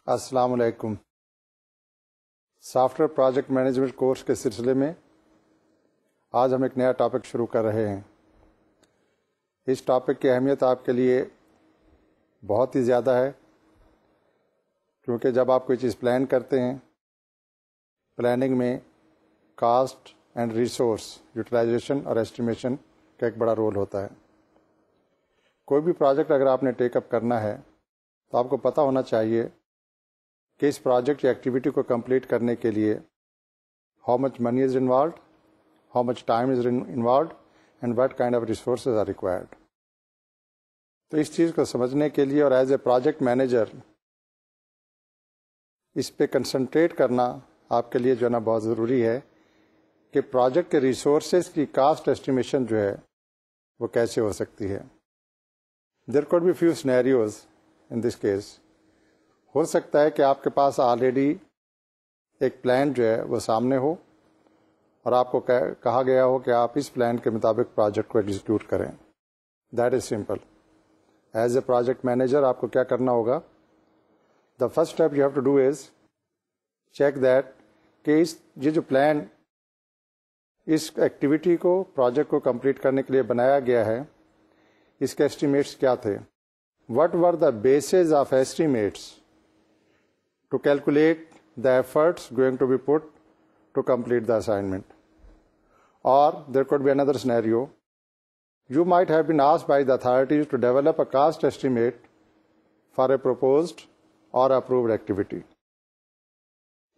अस्सलाम वालेकुम। Software project management course के सिलसिले में आज हम एक नया टॉपिक शुरू कर रहे हैं। इस टॉपिक की अहमियत आपके लिए बहुत ही ज़्यादा है, क्योंकि जब आप कोई चीज़ प्लान करते हैं, प्लानिंग में कास्ट एंड रिसोर्स यूटिलाइजेशन और एस्टिमेशन का एक बड़ा रोल होता है। कोई भी प्रोजेक्ट अगर आपने टेकअप करना है तो आपको पता होना चाहिए कि इस प्रोजेक्ट या एक्टिविटी को कंप्लीट करने के लिए how much money is involve, how much time is involve and what kind of resources are required. तो इस चीज़ को समझने के लिए और एज ए प्रोजेक्ट मैनेजर इस पे कंसंट्रेट करना आपके लिए जो है ना बहुत ज़रूरी है कि प्रोजेक्ट के रिसोर्सेज की कास्ट एस्टिमेशन जो है वो कैसे हो सकती है। There could be few scenarios in this case. हो सकता है कि आपके पास ऑलरेडी एक प्लान जो है वो सामने हो और आपको कहा गया हो कि आप इस प्लान के मुताबिक प्रोजेक्ट को एग्जीक्यूट करें। That is simple. As a project manager आपको क्या करना होगा? The first step you have to do is check that कि ये जो प्लान इस एक्टिविटी को, प्रोजेक्ट को कंप्लीट करने के लिए बनाया गया है, इसके एस्टिमेट्स क्या थे। What were the basis of estimates to calculate the efforts going to be put to complete the assignment. Or there could be another scenario. You might have been asked by the authorities to develop a cost estimate for a proposed or approved activity.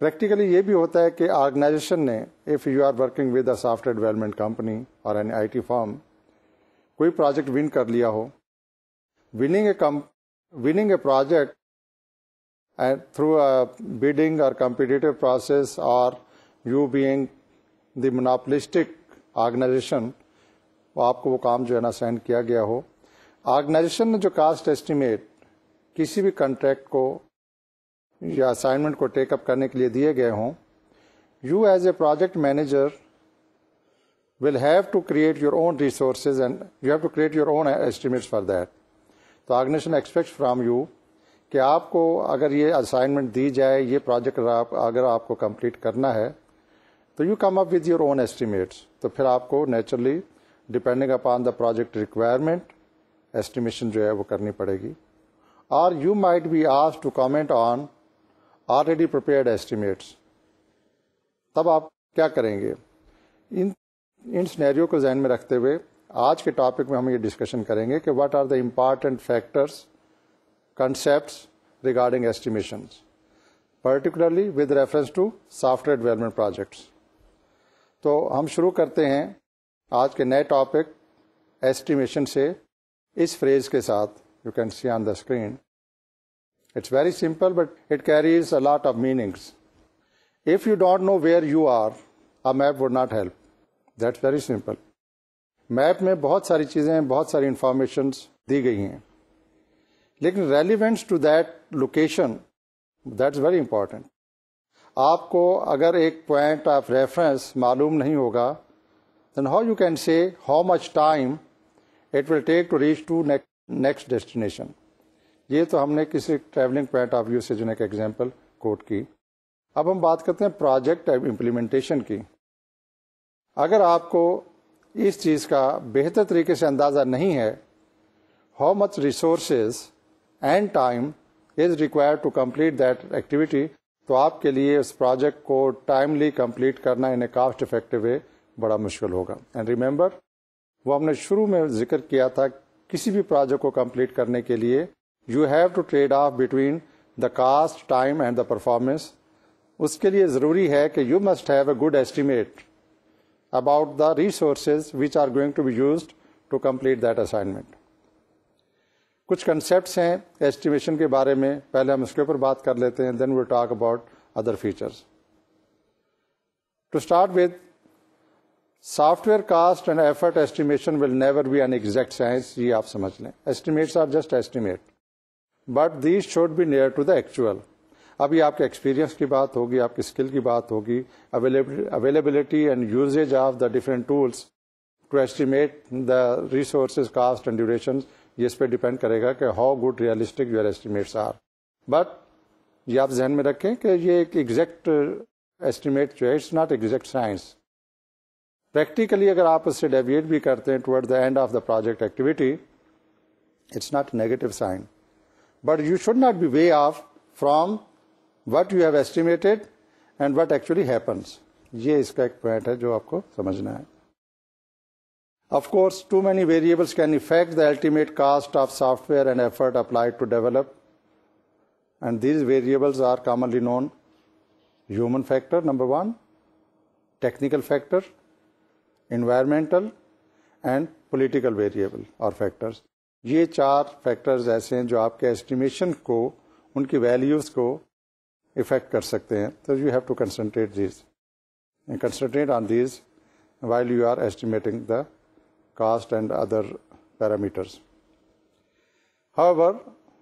Practically ये भी होता है कि organization ने, if you are working with a software development company or an IT firm, कोई project win कर लिया हो, winning a project and through a bidding or competitive process, or you being the monopolistic organization, वो आपको वो काम जो है ना साइन किया गया हो। ऑर्गेनाइजेशन ने जो कास्ट एस्टिमेट किसी भी कॉन्ट्रैक्ट को या असाइनमेंट को टेकअप करने के लिए दिए गए हों, you as a project manager will have to create your own resources and you have to create your own estimates for that. तो ऑर्गेनाइजेशन एक्सपेक्ट्स फ्रॉम यू कि आपको अगर ये असाइनमेंट दी जाए, ये प्रोजेक्ट अगर आपको कंप्लीट करना है, तो you come up with your own estimates. तो फिर आपको naturally depending upon the project requirement estimation जो है वो करनी पड़ेगी। और you might be asked to comment on already prepared estimates. तब आप क्या करेंगे? इन सिनेरियो को ध्यान में रखते हुए आज के टॉपिक में हम ये डिस्कशन करेंगे कि what are the important factors, concepts regarding estimations, particularly with reference to software development projects. तो हम शुरू करते हैं आज के नए टॉपिक एस्टिमेशन से इस फ्रेज के साथ। You can see on the screen. It's very simple but it carries a lot of meanings. If you don't know where you are, a map would not help. That's very simple. Map में बहुत सारी चीजें, बहुत सारी information दी गई हैं, लेकिन relevance to that location, that's very important. आपको अगर एक पॉइंट ऑफ रेफरेंस मालूम नहीं होगा, then how you can say how much time it will take to reach to next destination. ये तो हमने किसी ट्रैवलिंग पॉइंट ऑफ व्यू से जो एक एग्जांपल कोट की। अब हम बात करते हैं प्रोजेक्ट इम्प्लीमेंटेशन की। अगर आपको इस चीज़ का बेहतर तरीके से अंदाज़ा नहीं है, how much resources and time is required to complete that activity, तो आपके लिए उस प्रोजेक्ट को टाइमली कंप्लीट करना इन ए कॉस्ट इफेक्टिव वे बड़ा मुश्किल होगा। एंड रिमेंबर, वो हमने शुरू में जिक्र किया था, किसी भी प्रोजेक्ट को कंप्लीट करने के लिए you have to trade off between the cost, time and the performance. उसके लिए ज़रूरी है कि you must have a good estimate about the resources which are going to be used to complete that assignment. कुछ concepts हैं estimation के बारे में, पहले हम उसके ऊपर बात कर लेते हैं, then we talk about other features. To start with, software cost and effort estimation will never be an exact science. ये आप समझ लें, estimates are just estimate, but these should be near to the actual. अभी आपके experience की बात होगी, आपकी स्किल की बात होगी, availability and usages of the different tools to estimate the resources, cost and duration. ये इस पर डिपेंड करेगा कि how good realistic your estimates are. But ये आप जहन में रखें कि ये एक एग्जैक्ट एस्टिमेट जो है, it's not exact science. Practically अगर आप उससे डेविएट भी करते हैं toward the end of the project activity, it's not negative sign, but you should not be way off from what you have estimated and what actually happens. ये इसका एक point है जो आपको समझना है। Of course, too many variables can affect the ultimate cost of software and effort applied to develop, and these variables are commonly known: human factor, number one; technical factor; environmental; and political variable or factors. ये 4 factors ऐसे हैं जो आपके estimation को, उनकी values को affect कर सकते हैं। So you have to concentrate on these while you are estimating the cost and other parameters. However,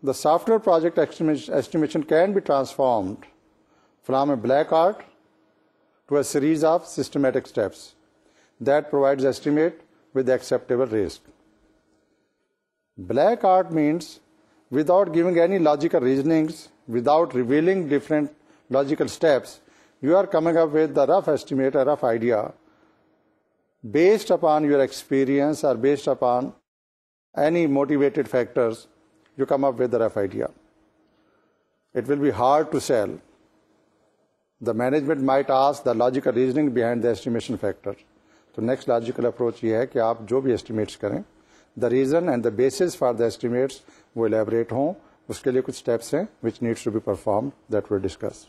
the software project estimation can be transformed from a black art to a series of systematic steps that provides estimate with acceptable risk. Black art means without giving any logical reasonings, without revealing different logical steps, you are coming up with the rough estimate, a rough idea, based upon your experience or based upon any motivated factors. You come up with a rough idea. It will be hard to sell. The management might ask the logical reasoning behind the estimation factor. So next logical approach ये है कि आप जो भी estimates करें, the reason and the basis for the estimates वो elaborate हों, उसके लिए कुछ steps हैं which needs to be performed that we'll discuss.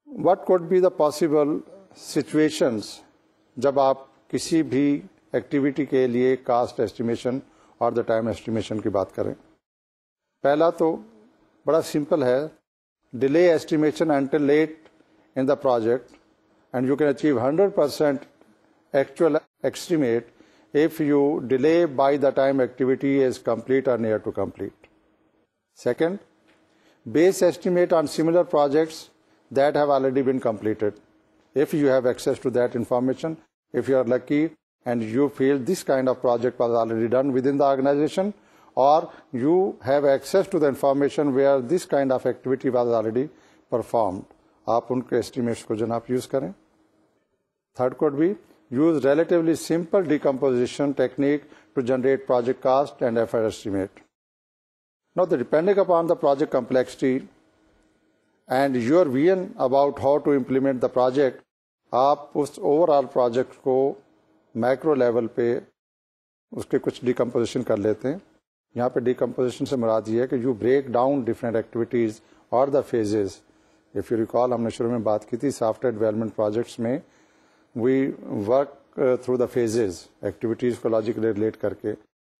What could be the possible situations जब आप किसी भी एक्टिविटी के लिए कास्ट एस्टिमेशन और द टाइम एस्टिमेशन की बात करें? पहला तो बड़ा सिंपल है, delay estimation until late in the project and you can achieve 100% actual estimate if you delay by the time activity is complete or near to complete. Second, base estimate on similar projects that have already been completed. If you have access to that information, if you are lucky and you feel this kind of project was already done within the organization, or you have access to the information where this kind of activity was already performed, आप उनके estimates को जनाब use करें. Third could be use relatively simple decomposition technique to generate project cost and effort estimate. Now, depending upon the project complexity and your vision about how to implement the project, आप उस overall project को macro level पे उसके कुछ decomposition कर लेते हैं. यहाँ पे decomposition से मुराद ये है कि you break down different activities or the phases. If you recall, हमने शुरू में बात की थी software development projects में we work through the phases, activities को logically relate करके.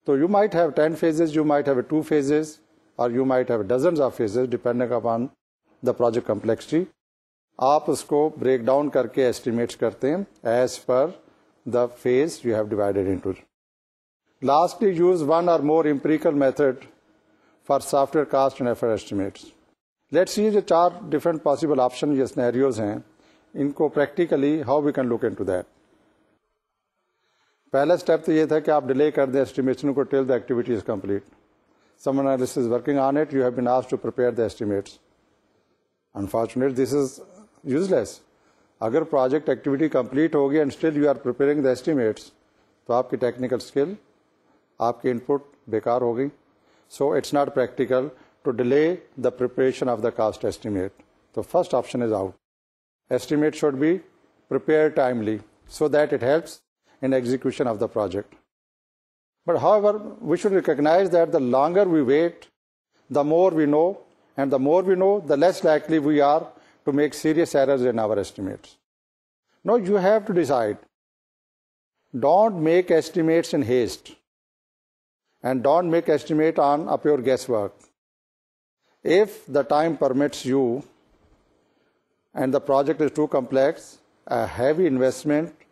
So you might have 10 phases, you might have 2 phases, or you might have dozens of phases depending upon the project complexity. आप उसको break down करके estimates करते हैं as per the phase you have divided into. Lastly, use one or more empirical method for software cost and effort estimates. Let's see the 4 different possible options या scenarios हैं. इनको practically how we can look into that. पहला step तो ये था कि आप delay कर दें एस्टिमेशन को till the activity is complete. Someone else is working on it, you have been asked to prepare the estimates. Unfortunately, this is useless. अगर प्रोजेक्ट एक्टिविटी कंप्लीट होगी and still you are preparing the estimates, तो आपकी technical skill, आपकी input बेकार होगी. So it's not practical to delay the preparation of the cost estimate. तो first option is out. Estimate should be prepared timely so that it helps in execution of the project. But however, we should recognize that the longer we wait, the more we know, and the more we know, the less likely we are to make serious errors in our estimates. Now you have to decide. Don't make estimates in haste, and don't make estimate on a pure guesswork. If the time permits you, and the project is too complex, a heavy investment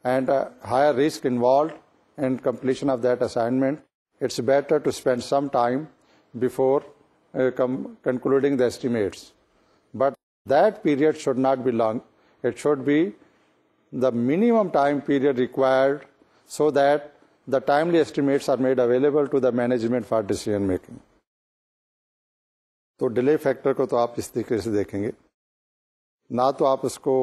and a higher risk involved in completion of that assignment, it's better to spend some time before concluding the estimates. But that period should not be long. It should be the minimum time period required so that the timely estimates are made available to the management for decision making. तो delay factor को तो आप इस तरीके से देखेंगे, ना तो आप उसको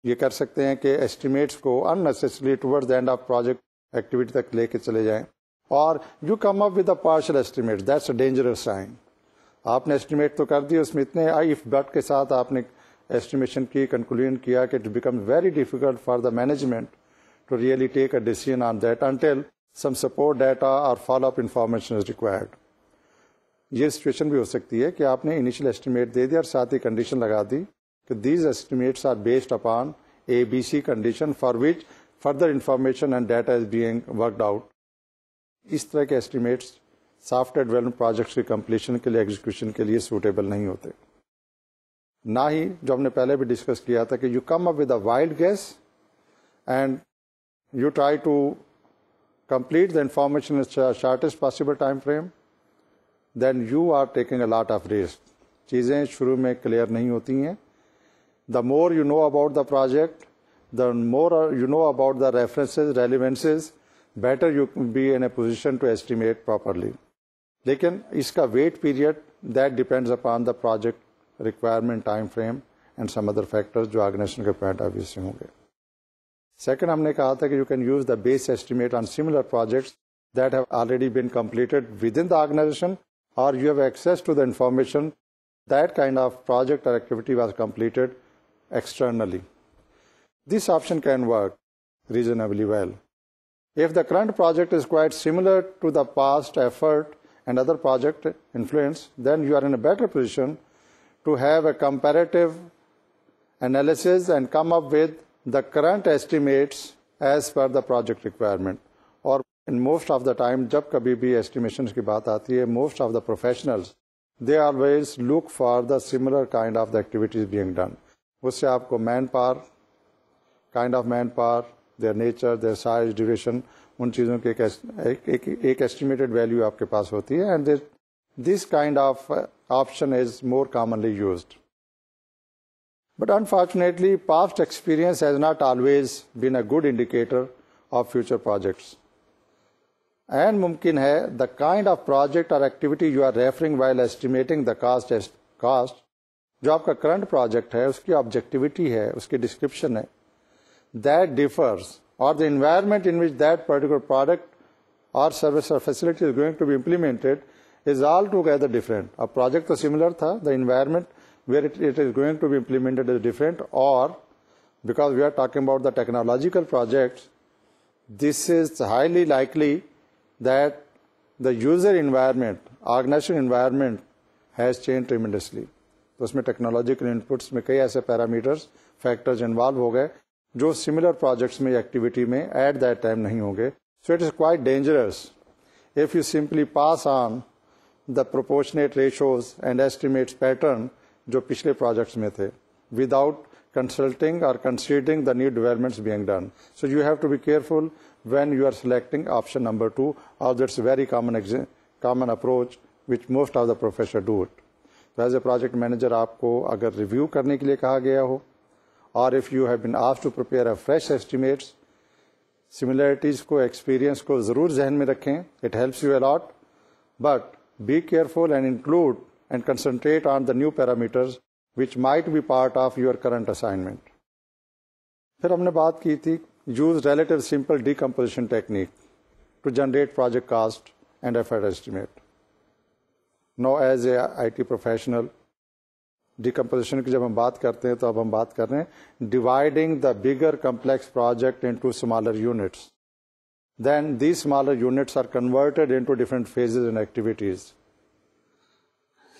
ये कर सकते हैं कि एस्टिमेट्स को unnecessary towards the end of project activity तक लेके चले जाएं, और you come up with a partial estimate, that's a dangerous sign. आपने एस्टिमेट तो कर दिया, उसमें इतने इफ बट के साथ आपने एस्टिमेशन की, कंक्लूजन किया कि it become very difficult for the management to really take a decision on that until some support data or follow-up information is required. ये सिचुएशन भी हो सकती है कि आपने इनिशियल एस्टिमेट दे दिया और साथ ही कंडीशन लगा दी कि these estimates are based upon ABC condition for which further information and data is being worked out. इस तरह के एस्टिमेट्स सॉफ्टवेयर डेवलपमेंट प्रोजेक्ट्स की कंप्लीशन के लिए, एग्जीक्यूशन के लिए सूटेबल नहीं होते। ना ही जो हमने पहले भी डिस्कस किया था कि you come up with a wild guess and you try to complete the information in the shortest possible time frame, then you are taking a lot of risk. चीज़ें शुरू में क्लियर नहीं होती हैं। The more you know about the project, the more you know about the references, relevances, better you be in a position to estimate properly. लेकिन इसका wait period that depends upon the project requirement, time frame and some other factors जो organization के point of view से होंगे। Second, हमने कहा था कि you can use the base estimate on similar projects that have already been completed within the organization, और you have access to the information that kind of project और activity was completed externally. This option can work reasonably well. If the current project is quite similar to the past effort and other project influence, then you are in a better position to have a comparative analysis and come up with the current estimates as per the project requirement. और in most of the time, जब कभी भी estimations की बात आती है, most of the professionals, they always look for the similar kind of the activities being done. उससे आपको manpower, kind of manpower, their nature, their size, duration, उन चीज़ों की एक estimated value आपके पास होती है, and this kind of option is more commonly used. But unfortunately, past experience has not always been a good indicator of future projects. And मुमकिन है the kind of project or activity you are referring while estimating the cost, जो आपका current project है, उसकी objectivity है, उसकी description है, that differs, or the environment in which that particular product or service or facility is going to be implemented is altogether different. A project तो similar था, the environment where it is going to be implemented is different, or because we are talking about the technological projects, this is highly likely that the user environment, organization environment has changed tremendously. तो उसमें technological inputs में कई ऐसे parameters, factors involve हो गए जो similar projects में, activity में एट दैट टाइम नहीं होंगे. So it is quite dangerous if you simply pass on the proportionate ratios and estimates pattern जो पिछले प्रोजेक्ट्स में थे, without consulting or considering the new developments being done. So you have to be careful when you are selecting option number 2, or that's a very common approach which most of the professors do it. So as a project manager, आपको अगर review करने के लिए कहा गया हो, or if you have been asked to prepare a fresh estimates, similarities को, experience को जरूर जहन में रखें. It helps you a lot, but be careful and include and concentrate on the new parameters which might be part of your current assignment. फिर हमने बात की थी use relative simple decomposition technique to generate project cost and effort estimate. Now as a IT professional, decomposition की जब हम बात करते हैं तो अब हम बात कर रहे हैं dividing the bigger complex project into smaller units. Then these smaller units are converted into different phases and activities.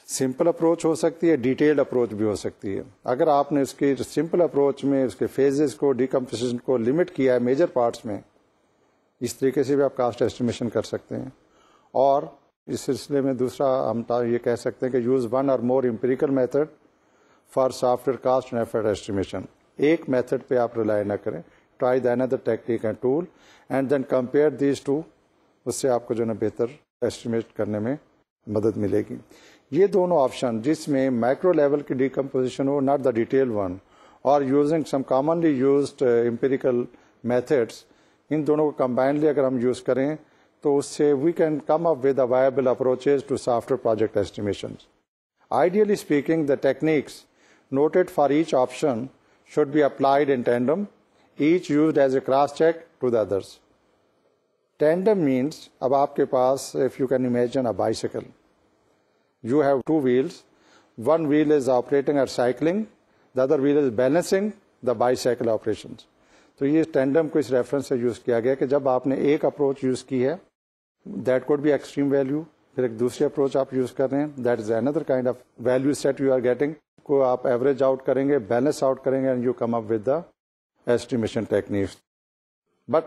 Simple approach हो सकती है, डिटेल्ड अप्रोच भी हो सकती है. अगर आपने इसके सिंपल अप्रोच में उसके फेजेस को, डिकम्पोजिशन को लिमिट किया है मेजर पार्ट्स में, इस तरीके से भी आप कास्ट एस्टिमेशन कर सकते हैं. और इस सिलसिले में दूसरा हम ये कह सकते हैं कि यूज वन और more empirical method for software cost and effort estimation. एक मेथड पे आप रिलाई ना करें, try the another technique and tool and then compare these two. उससे आपको जो है बेहतर एस्टिमेट करने में मदद मिलेगी. ये दोनों ऑप्शन जिसमें माइक्रो लेवल की डिकम्पोजिशन हो, नॉट द डिटेल वन, और using some commonly used empirical methods, इन दोनों को कंबाइनली अगर हम यूज करें तो उससे we can come up with viable approaches to software project estimation. Ideally speaking, the techniques noted for each option should be applied in tandem, each used as a cross check to the others. Tandem means, अब आपके पास, if you can imagine a bicycle, you have two wheels, one wheel is operating at cycling, the other wheel is balancing the bicycle operations. तो ये tandem को इस reference से use किया गया कि जब आपने एक अप्रोच यूज की है, that could be extreme value, फिर एक दूसरी अप्रोच आप यूज कर रहे हैं, that is another kind of value set you are getting, को आप एवरेज आउट करेंगे, बैलेंस आउट करेंगे, and you come up with the estimation techniques. But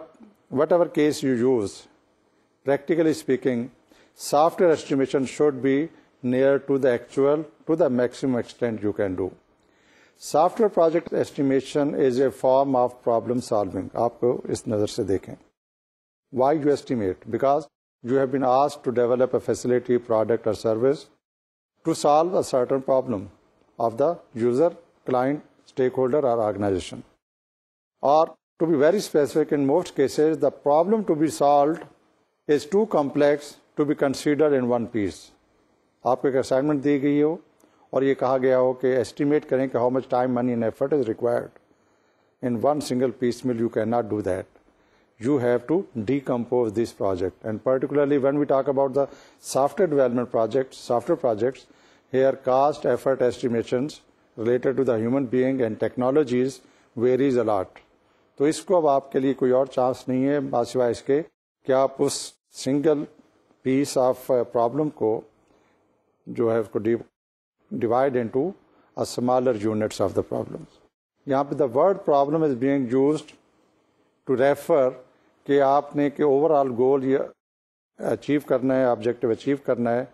whatever case you use, practically speaking, software estimation should be near to the actual to the maximum extent you can do. Software project estimation is a form of problem solving. आपको इस नजर से देखें. Why you estimate? Because you have been asked to develop a facility, product or service to solve a certain problem of the user, client, stakeholder or organization. Or to be very specific, in most cases, the problem to be solved is too complex to be considered in one piece. आपको एक assignment दी गई हो और ये कहा गया हो कि estimate करें कि how much time, money and effort is required. In one single piecemeal, you cannot do that. You have to decompose this project, and particularly when we talk about the software development projects, software projects, here cost effort estimations related to the human being and technologies varies a lot. तो इसको अब आपके लिए कोई और chance नहीं है सिवाय इसके कि आप उस सिंगल पीस ऑफ प्रॉब्लम को जो है उसको divide into a smaller units of the problems. यहाँ पे the word problem is being used to refer कि आपने कि ओवरऑल गोल ये अचीव करना है, ऑब्जेक्टिव अचीव करना है,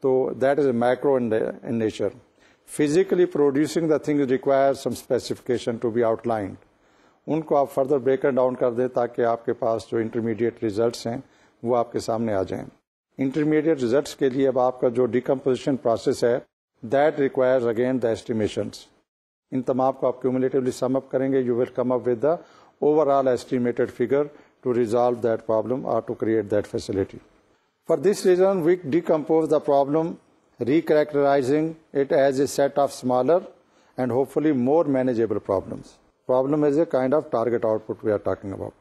तो that is macro in nature. Physically producing the things require some specification to be outlined. उनको आप फर्दर ब्रेक डाउन कर दें ताकि आपके पास जो इंटरमीडिएट रिजल्ट्स हैं वो आपके सामने आ जाएं. इंटरमीडिएट रिजल्ट्स के लिए अब आपका जो डिकम्पोजिशन प्रोसेस है, that requires again the estimations. इन तमाम को आप क्यूमुलेटिवली सम अप करेंगे, you will come up with the overall estimated figure to resolve that problem or to create that facility. For this reason, we decompose the problem, recharacterizing it as a set of smaller and hopefully more manageable problems. Problem is a kind of target output we are talking about.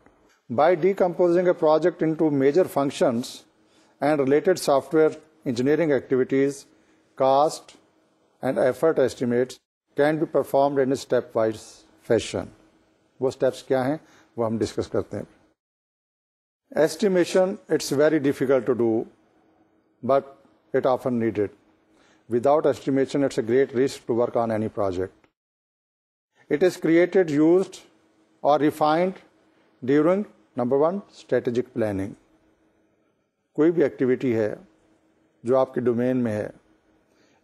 By decomposing a project into major functions and related software engineering activities, cost and effort estimates can be performed in a stepwise fashion. वो steps क्या हैं वो हम discuss करते हैं. Estimation, it's very difficult to do, but it often needed. Without estimation, it's a great risk to work on any project. It is created, used, or refined during, number one, strategic planning. कोई भी activity है जो आपके domain में है,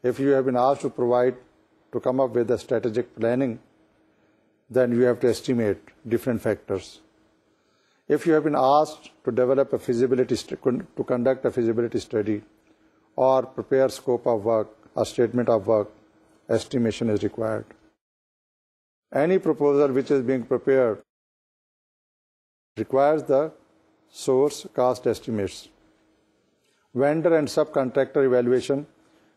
if you have been asked to come up with a strategic planning, then you have to estimate different factors. If you have been asked to develop to conduct a feasibility study or prepare scope of work, a statement of work, estimation is required. Any proposal which is being prepared requires the source cost estimates. Vendor and subcontractor evaluation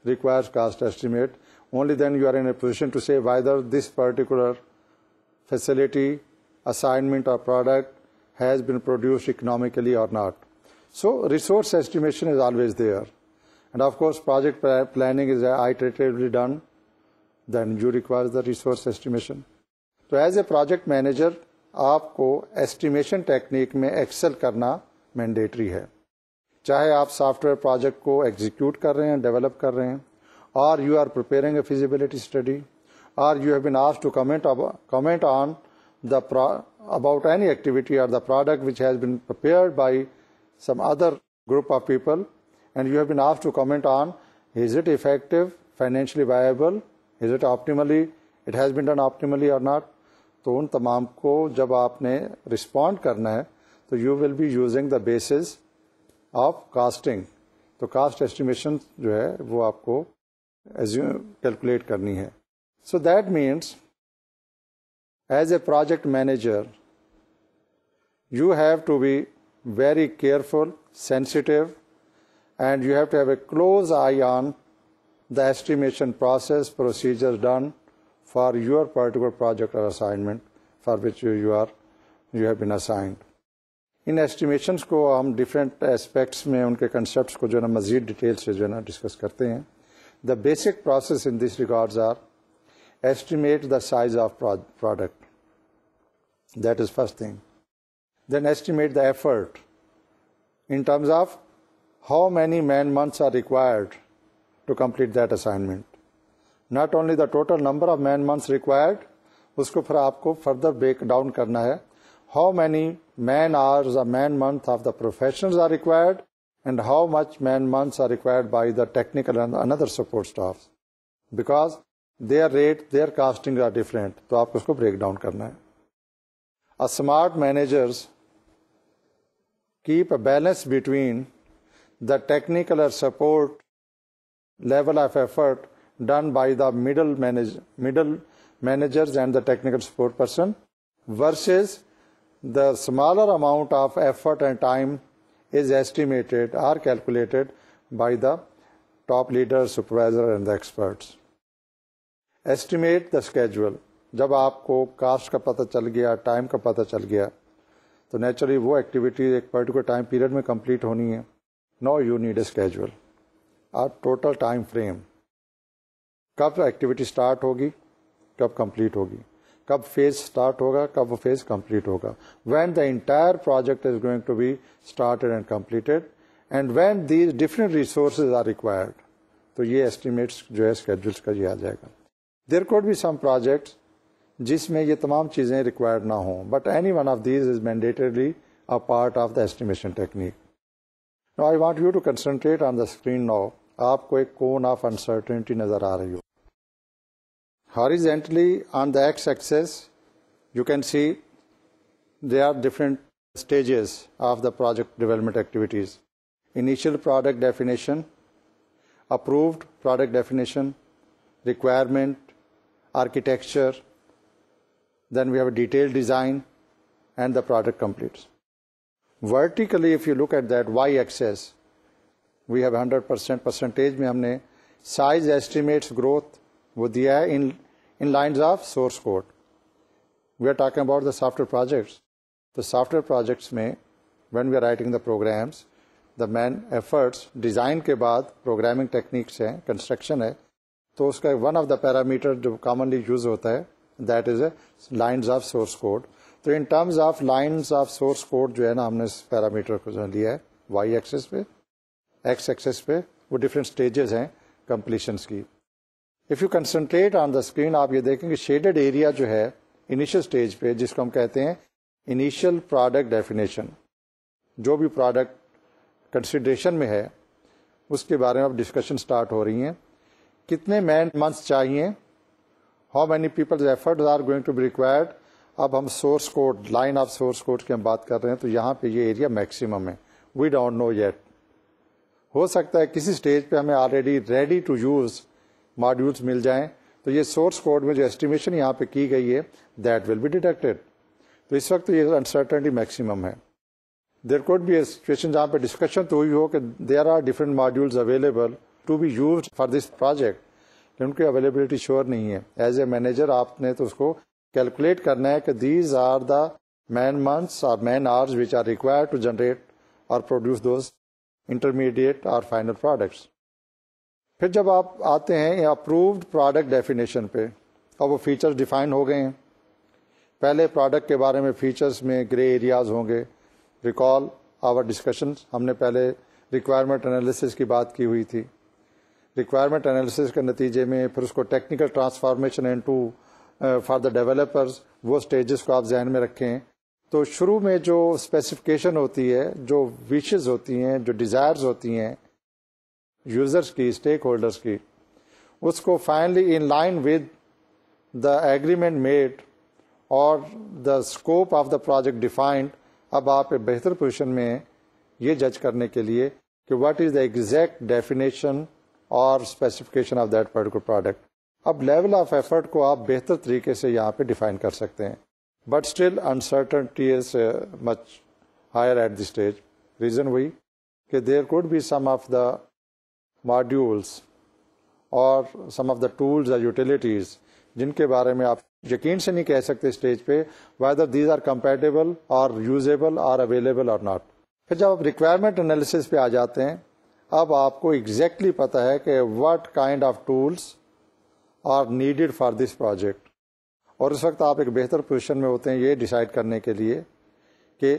requires cost estimate. Only then you are in a position to say whether this particular facility, assignment or product has been produced economically or not. So resource estimation is always there. And of course, project planning is iteratively done. Then you require the resource estimation. So as a project manager, आपको estimation technique में excel करना mandatory है. चाहे आप software project को execute कर रहे हैं, डेवलप कर रहे हैं, और you are preparing a feasibility study, or you have been asked to comment on about any activity or the product which has been prepared by some other group of people, and you have been asked to comment on, is it effective, financially viable, is it it has been done optimally or not. तो उन तमाम को जब आपने respond करना है तो you will be using the basis of casting. तो कास्ट एस्टिमेशन जो है वो आपको कैलकुलेट करनी है. So that means, as a project manager, you have to be very careful, sensitive, and you have to have a close eye on the estimation process, procedures done for your particular project or assignment for which you have been assigned. In estimations को हम different aspects में उनके concepts को जो है ना मज़ीद detail से जो है ना डिस्कस करते हैं. The basic process in this regards are estimate the size of product. That is first thing. Then estimate the effort in terms of how many man months are required to complete that assignment. Not only the total number of man months required, उसको फिर आपको further break down करना है. How many man hours or man month of the professionals are required and how much man months are required by the technical and another support staffs. Because their rate, their costing are different. तो आपको उसको break down करना है. A smart managers keep a balance between the technical or support level of effort done by the middle managers and the technical support person versus the smaller amount of effort and time is estimated or calculated by the top leader, supervisor and the experts. Estimate the schedule. जब आपको cast का पता चल गया, time का पता चल गया, तो नेचुरली वो एक्टिविटी एक पर्टिकुलर टाइम पीरियड में कंप्लीट होनी है. No you need a schedule और टोटल टाइम फ्रेम. कब एक्टिविटी स्टार्ट होगी, कब कंप्लीट होगी, कब फेज स्टार्ट होगा, कब वो फेज कंप्लीट होगा. When the entire project is going to be started and completed and when these different resources are required. तो ये एस्टिमेट्स जो है स्केड्यूल्स का ये आ जाएगा. There could be some projects जिसमें ये तमाम चीज़ें रिक्वायर्ड ना हो, but any one of these is mandatorily a part of the estimation technique. Now I want you to concentrate on the screen. Now आपको एक कोन ऑफ अनसर्टेनिटी नजर आ रही हो. Horizontally on the x-axis you can see there are different stages of the project development activities. Initial product definition, approved product definition, requirement, architecture, then we have a detailed design and the product completes. Vertically if you look at that y-axis we have 100% percentage में हमने size estimates growth वो दिया है in lines of source code. We are talking about the software projects. The software projects में when we are writing the programs, the man efforts design के बाद programming techniques है, construction है, तो उसका one of the parameter जो commonly use होता है that is a lines of source code. तो in terms of lines of source code जो है ना हमने इस parameter को जो लिया है y axis पे, x axis पे वो different stages हैं completions की. If you concentrate on the screen आप ये देखेंगे शेडेड एरिया जो है इनिशियल स्टेज पे जिसको हम कहते हैं इनिशियल प्रोडक्ट डेफिनेशन. जो भी प्रोडक्ट कंसिडरेशन में है उसके बारे में अब डिस्कशन स्टार्ट हो रही हैं. कितने मैन मंथ्स चाहिए, how many peoples efforts are going to be required. अब हम source code, line of source code की हम बात कर रहे हैं, तो यहाँ पे ये एरिया मैक्सिमम है. We don't know yet. हो सकता है किसी स्टेज पे हमें already ready to use modules मिल जाएं, तो ये सोर्स कोड में जो एस्टिमेशन यहाँ पे की गई है दैट विल बी डिटेक्टेड. तो इस वक्त ये अनसर्टेनिटी मैक्सिमम है. There could be a situation जहाँ पे डिस्कशन तो हुई हो कि there are different modules available to be used for this project, लेकिन उनकी अवेलेबिलिटी श्योर नहीं है. एज ए मैनेजर आपने तो उसको कैलकुलेट करना है कि these are the man months और man hours which are required to generate और प्रोड्यूस दोज इंटरमीडिएट और फाइनल प्रोडक्ट्स. फिर जब आप आते हैं अप्रूव्ड प्रोडक्ट डेफिनेशन पे, अब वो फीचर्स डिफाइन हो गए हैं. पहले प्रोडक्ट के बारे में फीचर्स में ग्रे एरियाज होंगे. रिकॉल आवर डिस्कशन, हमने पहले रिक्वायरमेंट एनालिसिस की बात की हुई थी. रिक्वायरमेंट एनालिसिस के नतीजे में फिर उसको technical transformation into for the developers, वो स्टेजेस को आप जहन में रखें. तो शुरू में जो स्पेसिफिकेशन होती है, जो विशेस होती हैं, जो डिज़ायर्स होती हैं यूजर्स की, स्टेक होल्डर्स की, उसको finally in line with the agreement made और the scope of the project defined. अब आप एक बेहतर पोजीशन में ये जज करने के लिए कि what is the exact definition और specification of that particular product. अब लेवल ऑफ एफर्ट को आप बेहतर तरीके से यहाँ पे डिफाइन कर सकते हैं. But still uncertainty is much higher at this stage. Reason वही कि there could be some of the modules और सम ऑफ द टूल्स और यूटिलिटीज जिनके बारे में आप यकीन से नहीं कह सकते स्टेज पे वेदर दीज आर कंपैटिबल और यूजेबल और अवेलेबल और नॉट। फिर जब आप रिक्वायरमेंट एनालिसिस पे आ जाते हैं, अब आपको एग्जैक्टली पता है कि what kind of tools are needed for this project, और उस वक्त आप एक बेहतर पोजीशन में होते हैं ये डिसाइड करने के लिए कि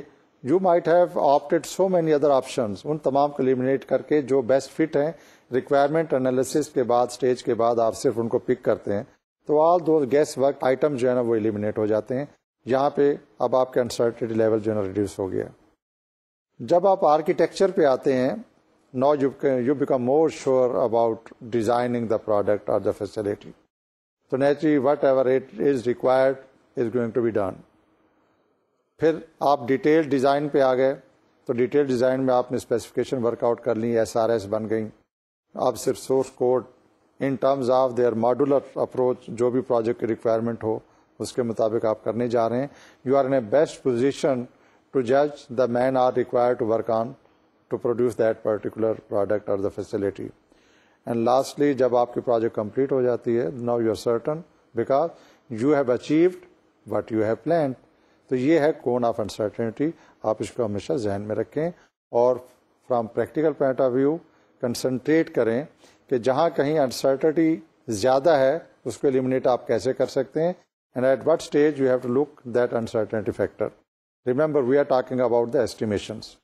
you might have opted so many other options, उन तमाम को एलिमिनेट करके जो बेस्ट फिट हैं रिक्वायरमेंट एनालिसिस के बाद, स्टेज के बाद आप सिर्फ उनको पिक करते हैं, तो ऑल दो गेस वर्क आइटम जो है ना वो एलिमिनेट हो जाते हैं। यहाँ पे अब आपका अनसर्टेनिटी लेवल जो है ना रिड्यूस हो गया। जब आप आर्किटेक्चर पे आते हैं, now you become more sure about designing the product और द फैसिलिटी, तो naturally whatever it is required is going to be done. फिर आप डिटेल डिज़ाइन पे आ गए, तो डिटेल डिज़ाइन में आपने स्पेसिफिकेशन वर्कआउट कर ली, SRS बन गई, आप सिर्फ source code in terms of their modular approach जो भी प्रोजेक्ट की रिक्वायरमेंट हो उसके मुताबिक आप करने जा रहे हैं। You are in a best position to जज the man are required to work on to produce that particular product और द फैसिलिटी। एंड लास्टली जब आपकी प्रोजेक्ट कंप्लीट हो जाती है, now you are certain because you have achieved what you have planned. तो ये है कोन ऑफ अनसर्टेनिटी, आप इसको हमेशा जहन में रखें और from practical point of view concentrate करें कि जहां कहीं अनसर्टेनिटी ज़्यादा है उसको एलिमिनेट आप कैसे कर सकते हैं, and at what stage you have to look that uncertainty factor. Remember we are talking about the estimations,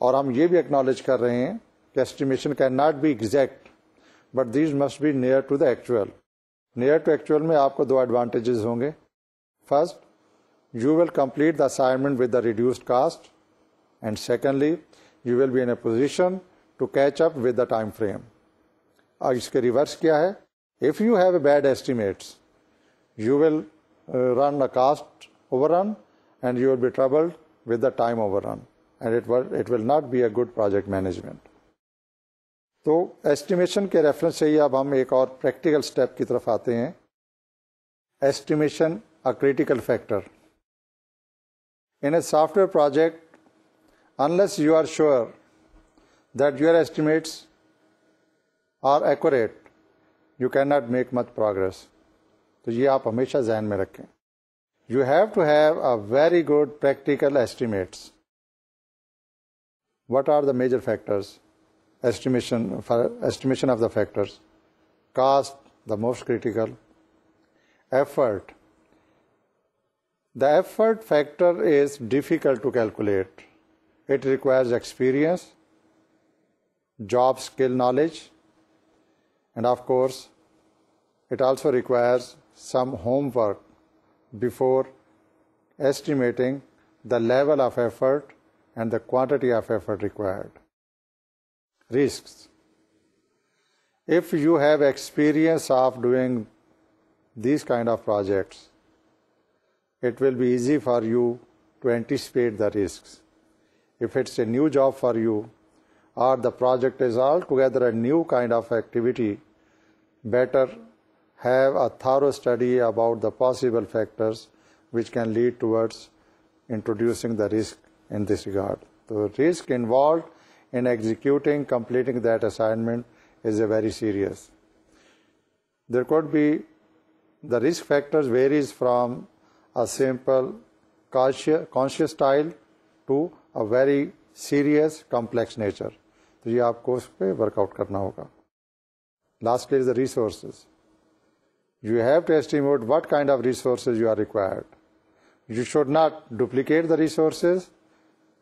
और हम ये भी एक्नॉलेज कर रहे हैं कि estimation can not be exact but these must be near to the actual. Near to actual में आपको दो एडवांटेजेस होंगे। First, you will complete the assignment with the reduced cost, and secondly you will be in a position to catch up with the time frame। और इसके reverse क्या है, if you have a bad estimates you will run a cost overrun and you will be troubled with the time overrun, and it will not be a good project management। तो estimation के reference से ही अब हम एक और practical step की तरफ आते हैं। Estimation a critical factor in a software project, unless you are sure that your estimates are accurate, you cannot make much progress। तो ये आप हमेशा ध्यान में रखें। You have to have a very good practical estimates। What are the major factors? Estimation of the factors. Cost, the most critical. Effort. The effort factor is difficult to calculate. It requires experience, job skill knowledge, and of course, it also requires some homework before estimating the level of effort and the quantity of effort required. Risks. If you have experience of doing these kind of projects, it will be easy for you to anticipate the risks. If it's a new job for you or the project is altogether a new kind of activity, better have a thorough study about the possible factors which can lead towards introducing the risk in this regard. The risk involved in completing that assignment is a very serious. There could be, the risk factors varies from a simple conscious style to a very serious complex nature। तो ये आपको उस पर workout करना होगा। Lastly is the resources। You have to estimate what kind of resources you are required। You should not duplicate the resources,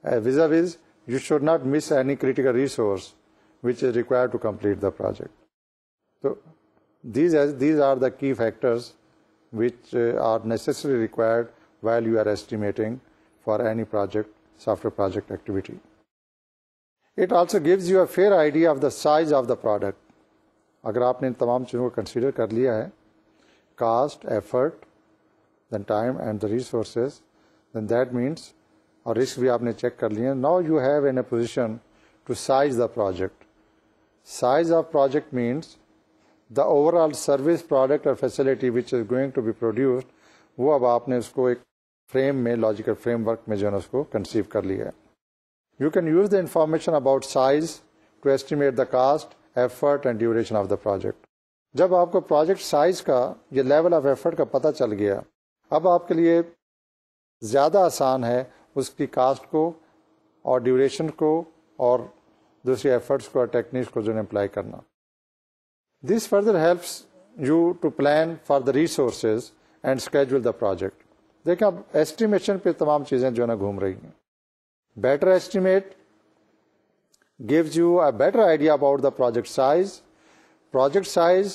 vis-a-vis you should not miss any critical resource which is required to complete the project। So these are the key factors which are necessarily required while you are estimating for any project, software project activity। It also gives you a fair idea of the size of the product। अगर आपने इन तमाम चीज़ों को consider कर लिया है, cost, effort, then time and the resources, then that means, और risk भी आपने चेक कर लिए, now you have in a position to size the project। Size of project means the overall service, product or facility which is going to be produced, वो अब आपने उसको एक फ्रेम में, लॉजिकल फ्रेमवर्क में जो है उसको कंसीव कर लिया है। You can use the information about size to estimate the cost, effort and duration of the project। जब आपको प्रोजेक्ट साइज का ये लेवल ऑफ एफर्ट का पता चल गया, अब आपके लिए ज़्यादा आसान है उसकी कास्ट को और ड्यूरेशन को और दूसरी एफर्ट्स को और टेक्निक्स को जो अप्लाई करना। This further helps you to plan for the resources and schedule the project. देखिए अब एस्टिमेशन पे तमाम चीज़ें जो है ना घूम रही हैं। Better estimate gives you a better idea about the project size. Project size,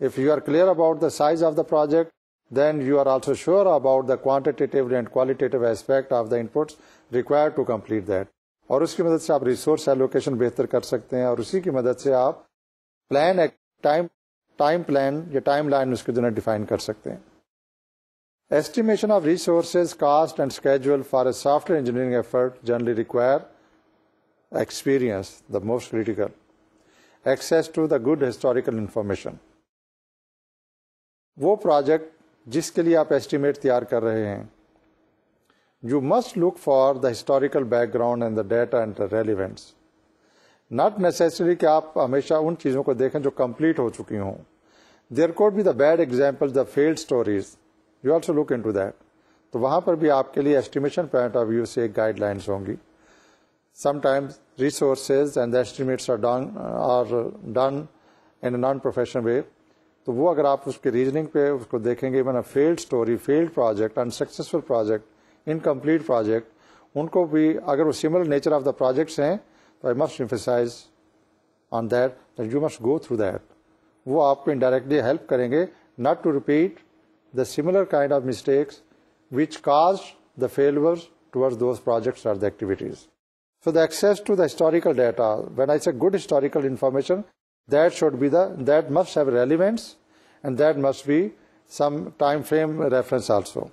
if you are clear about the size of the project, then you are also sure about the quantitative and qualitative aspect of the inputs required to complete that. और उसकी मदद से आप resource allocation बेहतर कर सकते हैं और उसी की मदद से आप प्लान टाइम प्लान या टाइम लाइन उसके जो है डिफाइन कर सकते हैं। Estimation of resources, cost and schedule for a software engineering effort generally require experience, the most critical, access to the good historical information. वो प्रोजेक्ट जिसके लिए आप एस्टिमेट तैयार कर रहे हैं, you must look for the historical background and the data and the relevance. Not necessarily कि आप हमेशा उन चीज़ों को देखें जो कंप्लीट हो चुकी हों. There could be the bad examples, the failed stories. You also look into that. तो वहाँ पर भी आपके लिए एस्टिमेशन पॉइंट ऑफ व्यू से एक गाइडलाइंस होंगी. Sometimes resources and the estimates are done in a non-professional way. तो वो अगर आप उसके रीजनिंग पे उसको देखेंगे, even failed story, failed project, unsuccessful project, incomplete project, उनको भी अगर वो similar nature of the projects हैं तो I must emphasize on that you must go through that. वो आपको इनडायरेक्टली हेल्प करेंगे not to repeat the similar kind of mistakes which cause the failures towards those projects और the activities. So the access to the historical data, when I say good historical information, that must have relevance and that must be some time frame reference also.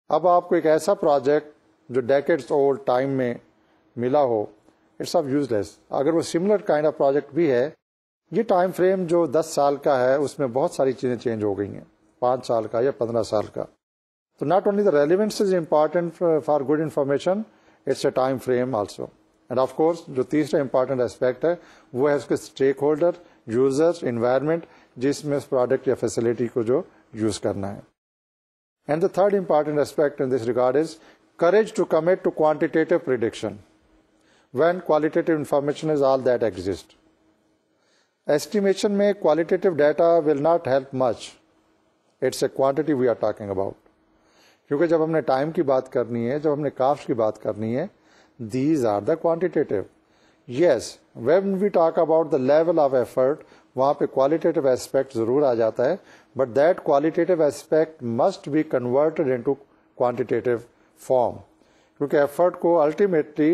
अब आपको एक ऐसा project जो decades old time में मिला हो, it's of useless. अगर वो सिमिलर काइंड ऑफ प्रोजेक्ट भी है, ये टाइम फ्रेम जो 10 साल का है उसमें बहुत सारी चीज़ें चेंज हो गई हैं, 5 साल का या 15 साल का. तो not only the relevance is important for good information, it's a time frame also. End of course जो तीसरा इंपॉर्टेंट एस्पेक्ट है वो है उसके स्टेक होल्डर, यूजर्स, इन्वायरमेंट जिसमें उस प्रोडक्ट या फैसिलिटी को जो यूज करना है. And the third important aspect in this regard is courage to commit to quantitative prediction when qualitative information is all that exist. Estimation में qualitative data will not help much, it's a quantity we are talking about. क्योंकि जब हमने time की बात करनी है, जब हमने कास्ट की बात करनी है, these are the quantitative. Yes, when we talk about the level of effort, वहाँ पे qualitative aspect जरूर आ जाता है, but that qualitative aspect must be converted into quantitative form. क्योंकि effort को ultimately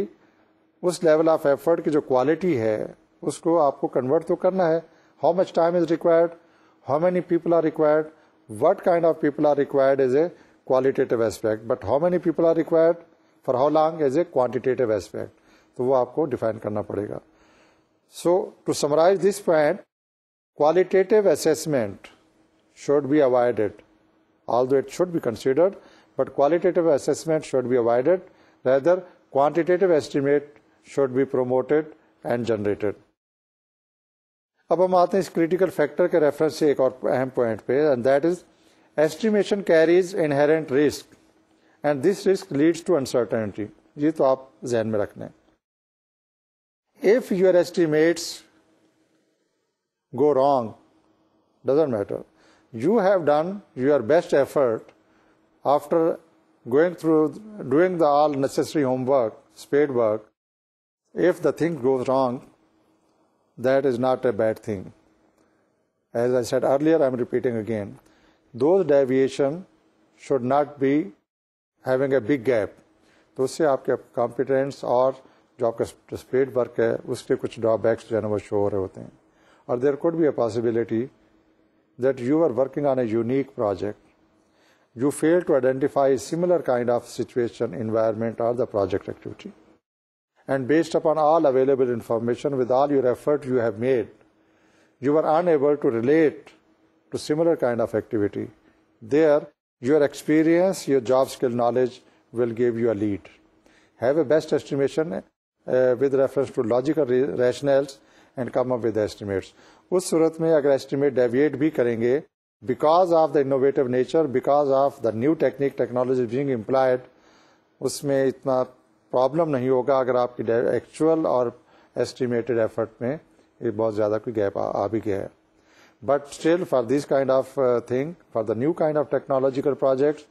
उस level of effort की जो quality है उसको आपको convert तो करना है. How much time is required? How many people are required? What kind of people are required is a qualitative aspect, but how many people are required? For how long is a quantitative aspect. तो वो आपको define करना पड़ेगा. So to summarize this point, qualitative assessment should be avoided, although it should be considered, but qualitative assessment should be avoided. Rather, quantitative estimate should be promoted and generated. अब हम आते हैं इस क्रिटिकल फैक्टर के reference से एक और अहम पॉइंट पे, and that is estimation carries inherent risk and this risk leads to uncertainty. ये तो आप ध्यान में रखना है. If your estimates go wrong, doesn't matter. You have done your best effort after going through doing the all necessary homework, spade work. If the thing goes wrong, that is not a bad thing. As I said earlier, I am repeating again. Those deviations should not be having a big gap. तो उससे आपके competence और जो आपका spade work है उसके कुछ drawbacks जो है ना वो शो हो रहे होते हैं. और there could be a possibility that you are working on a unique project, you fail to identify similar kind of situation, environment or the project activity, and based upon all available information with all your effort you have made, you are unable to relate to similar kind of activity. There your experience, your job skill knowledge will give you a lead. Have a best estimation with reference to logical rationales and come up with estimates. उस सूरत में अगर estimate deviate भी करेंगे because of the innovative nature, because of the new technology being employed, उसमें इतना problem नहीं होगा अगर आपकी एक्चुअल और एस्टिमेटेड एफर्ट में ये बहुत ज़्यादा कोई गैप आ भी गया है। But still for this kind of thing, for the new kind of technological projects,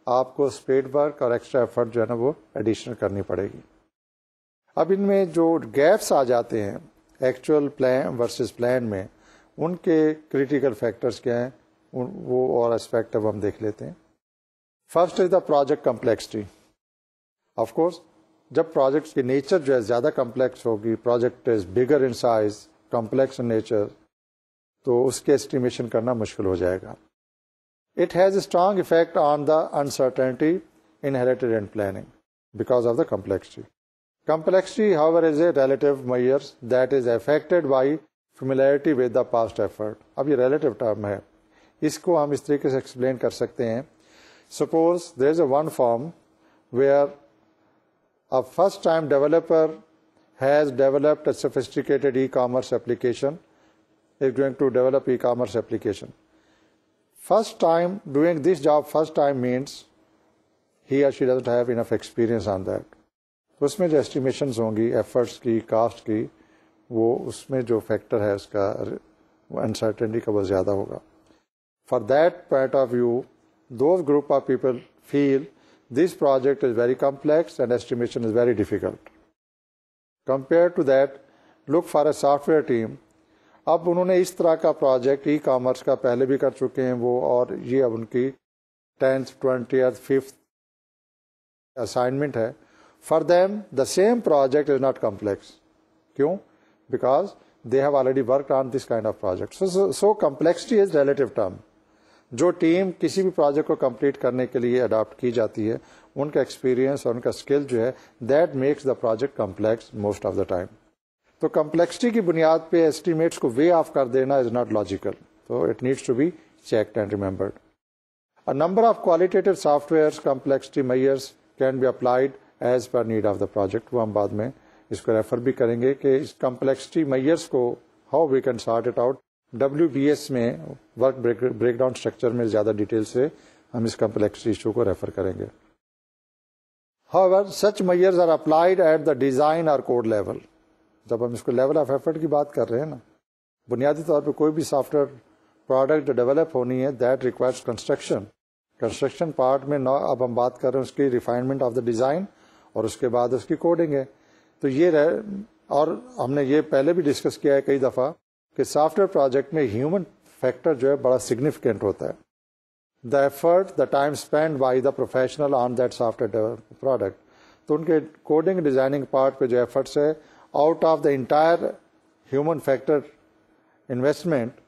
आपको स्पेड वर्क और एक्स्ट्रा एफर्ट जो है ना वो एडिशनल करनी पड़ेगी। अब इनमें जो गैप्स आ जाते हैं एक्चुअल प्लान वर्सेस प्लान में, उनके क्रिटिकल फैक्टर्स क्या हैं वो और एस्पेक्ट अब हम देख लेते हैं। First is the project complexity. Of course जब प्रोजेक्ट की नेचर जो है ज़्यादा कम्प्लेक्स होगी, project is bigger in size, complex in nature, तो उसके एस्टिमेशन करना मुश्किल हो जाएगा। It has a strong effect on the uncertainty inherited in planning because of the complexity. Complexity, however, is a relative measure that is affected by familiarity with the past effort. अब ये relative term है, इसको हम इस तरीके से explain कर सकते हैं। Suppose there is a one firm where a first-time developer has developed a sophisticated e-commerce application, is going to develop e-commerce application. First time doing this job, first time means he or she doesn't have enough experience on that. तो उसमें जो estimations होंगी efforts की, cost की, वो उसमें जो factor है उसका uncertainty का बहुत ज़्यादा होगा। For that point of view, those group of people feel this project is very complex and estimation is very difficult. Compared to that, look for a software team. अब उन्होंने इस तरह का प्रोजेक्ट ई कॉमर्स का पहले भी कर चुके हैं वो, और ये अब उनकी 10th, 20th, 5th असाइनमेंट है। For them the same project is not complex. क्यों? Because they have already worked on this kind of project. So complexity is relative term. जो टीम किसी भी प्रोजेक्ट को कंप्लीट करने के लिए अडॉप्ट की जाती है, उनका एक्सपीरियंस और उनका स्किल जो है, that makes the project complex most of the time. तो कम्प्लेक्सिटी की बुनियाद पे एस्टिमेट्स को वे ऑफ कर देना इज नॉट लॉजिकल, तो it needs to be checked and remembered. A number of qualitative software complexity measures can be applied as per need of the project. वो हम बाद में इसको रेफर भी करेंगे कि इस कम्प्लेक्सिटी मेजर्स को how we can sort it out. WBS में वर्क ब्रेकडाउन स्ट्रक्चर में ज्यादा डिटेल से हम इस कम्प्लेक्सिटी इशू को रेफर करेंगे। However, such measures are applied at the design or code level. जब हम इसको लेवल ऑफ एफर्ट की बात कर रहे हैं ना, बुनियादी तौर पे कोई भी सॉफ्टवेयर प्रोडक्ट डेवलप होनी है, दैट रिक्वायर्स कंस्ट्रक्शन पार्ट में ना अब हम बात कर रहे हैं उसकी रिफाइनमेंट ऑफ द डिज़ाइन और उसके बाद उसकी कोडिंग है। तो ये और हमने ये पहले भी डिस्कस किया है कई दफ़ा कि सॉफ्टवेयर प्रोजेक्ट में ह्यूमन फैक्टर जो है बड़ा सिग्निफिकेंट होता है। The effort, the time spend by the professional on that software product, तो उनके कोडिंग डिज़ाइनिंग पार्ट पे जो एफर्ट्स है, out of the entire human factor investment,